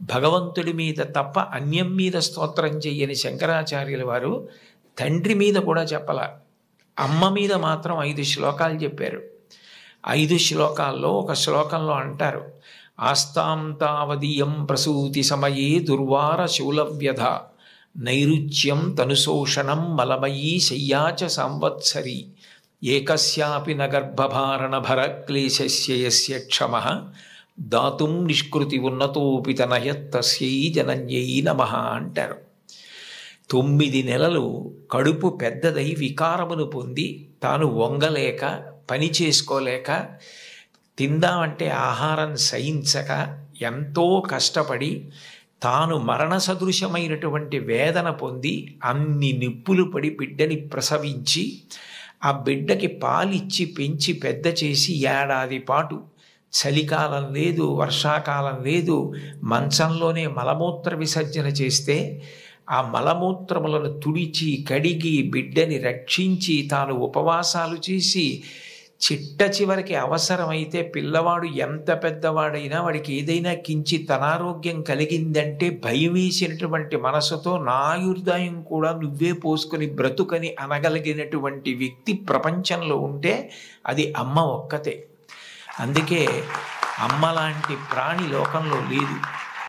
భగవంతుడి మీద తప్ప అన్యం మీద స్తోత్రం చెయ్యని శంకరాచార్యుల వారు తండ్రి మీద కూడా చెప్పాల. అమ్మ మీద మాత్రం 5 శ్లోకాలు చెప్పారు. 5 శ్లోకాల్లో ఒక శ్లోకంలో అంటారు, ఆస్తాం తావదీయం ప్రసూతి సమయే దుర్వార శూలవ్యధ నైరుచ్యం తనుశోషణం మలమయీ శయ్యాచ సంవత్సరి ఏకస్యాపి నగర్భభారణ భరక్లేశస్య యస్య క్షమః దాతుం నిష్కృతి ఉన్నతోపి తనయత్తస్యై జనన్యై నమః అంటారు. 9 నెలలు కడుపు పెద్దదై వికారమును పొంది తాను వంగలేక పని చేసుకోలేక తిందామంటే ఆహారం సహించక ఎంతో కష్టపడి తాను మరణ సదృశమైనటువంటి వేదన పొంది అన్ని నిప్పులు పడి బిడ్డని ప్రసవించి ఆ బిడ్డకి పాలిచ్చి పెంచి పెద్ద చేసి ఏడాది పాటు చలికాలం లేదు, వర్షాకాలం లేదు, మంచంలోనే మలమూత్ర విసర్జన చేస్తే ఆ మలమూత్రములను తుడిచి కడిగి బిడ్డని రక్షించి తాను ఉపవాసాలు చేసి చిట్ట చివరికి అవసరమైతే పిల్లవాడు ఎంత పెద్దవాడైనా వాడికి ఏదైనా కించిత్ అనారోగ్యం కలిగిందంటే భయం వేసినటువంటి మనసుతో నా ఆయుర్దాయం కూడా నువ్వే పోసుకొని బ్రతుకని అనగలిగినటువంటి వ్యక్తి ప్రపంచంలో ఉంటే అది అమ్మ ఒక్కతే. అందుకే అమ్మ లాంటి ప్రాణి లోకంలో లేదు.